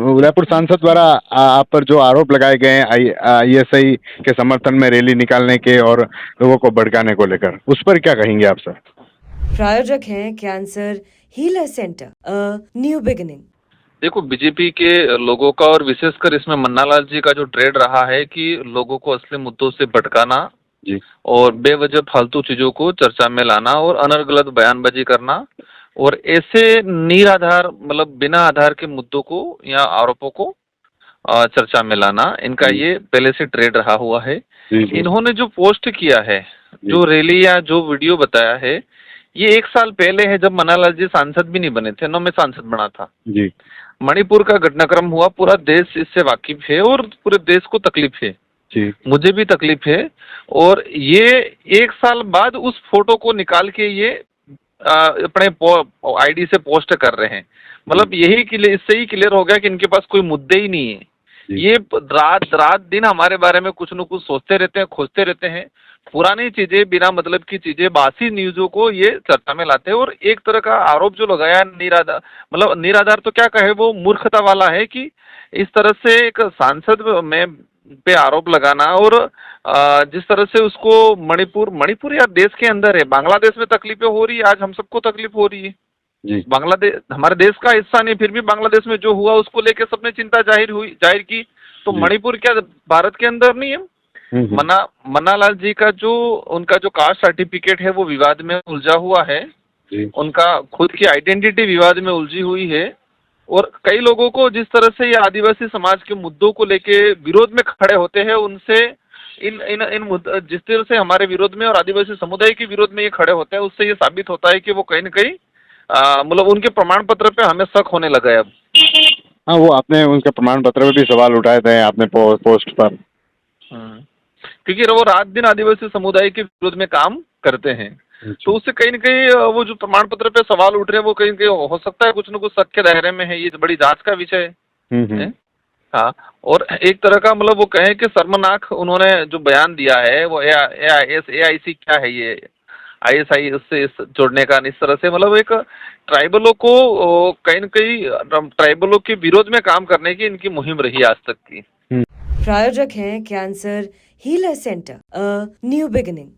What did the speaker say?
उदयपुर सांसद द्वारा आप पर जो आरोप लगाए गए हैं आईएसआई के समर्थन में रैली निकालने के और लोगों को भड़काने को लेकर, उस पर क्या कहेंगे आप सर? प्रायोजक हैं cancer healer centre, a new beginning. देखो, बीजेपी के लोगों का और विशेषकर इसमें मन्नालाल जी का जो ट्रेड रहा है कि लोगों को असली मुद्दों से भटकाना जी। और बेवजह फालतू चीजों को चर्चा में लाना और अनर्गलत बयानबाजी करना और ऐसे निराधार मतलब बिना आधार के मुद्दों को या आरोपों को चर्चा में लाना, इनका ये पहले से ट्रेड रहा हुआ है। इन्होंने जो पोस्ट किया है, जो रैली या जो वीडियो बताया है, ये 1 साल पहले है जब मन्नालाल जी सांसद भी नहीं बने थे, मैं सांसद बना था जी। मणिपुर का घटनाक्रम हुआ, पूरा देश इससे वाकिफ है और पूरे देश को तकलीफ है जी। मुझे भी तकलीफ है। और ये 1 साल बाद उस फोटो को निकाल के ये अपने आईडी से पोस्ट कर रहे हैं। मतलब यही क्लियर, इससे ही क्लियर हो गया कि इनके पास कोई मुद्दे ही नहीं है। ये रात दिन हमारे बारे में कुछ न कुछ सोचते रहते हैं, खोजते रहते हैं, पुरानी चीजें, बिना मतलब की चीजें, बासी न्यूज़ों को ये चर्चा में लाते हैं। और एक तरह का आरोप जो लगाया निराधार, मतलब निराधार तो क्या कहे, वो मूर्खता वाला है कि इस तरह से एक सांसद में पे आरोप लगाना और जिस तरह से उसको मणिपुर यार देश के अंदर है, बांग्लादेश में तकलीफें हो रही है, आज हम सबको तकलीफ हो रही है जी। बांग्लादेश हमारे देश का हिस्सा नहीं, फिर भी बांग्लादेश में जो हुआ उसको लेकर सबने चिंता जाहिर की। तो मणिपुर क्या भारत के अंदर नहीं है? मन्नालाल जी का जो उनका जो कास्ट सर्टिफिकेट है वो विवाद में उलझा हुआ है जी। उनका खुद की आइडेंटिटी विवाद में उलझी हुई है। और कई लोगों को जिस तरह से ये आदिवासी समाज के मुद्दों को लेके विरोध में खड़े होते हैं, उनसे जिस तरह से हमारे विरोध में और आदिवासी समुदाय के विरोध में ये खड़े होते हैं, उससे ये साबित होता है कि वो कहीं न कहीं मतलब उनके प्रमाण पत्र पे हमें शक होने लगा है अब। हाँ, वो आपने उनके प्रमाण पत्र पे भी सवाल उठाए थे आपने पोस्ट पर। क्योंकि वो रात दिन आदिवासी समुदाय के विरोध में काम करते हैं, तो उससे कहीं न कहीं वो जो प्रमाण पत्र पे सवाल उठ रहे हैं वो कहीं न कहीं हो सकता है कुछ न कुछ शक के दायरे में है। ये बड़ी जांच का विषय है। हाँ, और एक तरह का मतलब वो कहें कि शर्मनाक उन्होंने जो बयान दिया है वो AIC क्या है ये ISI उससे जोड़ने का, इस तरह से मतलब एक ट्राइबलों को कहीं न कहीं ट्राइबलों के विरोध में काम करने की इनकी मुहिम रही आज तक की। प्रायोजक हैं cancer healer centre, a new beginning.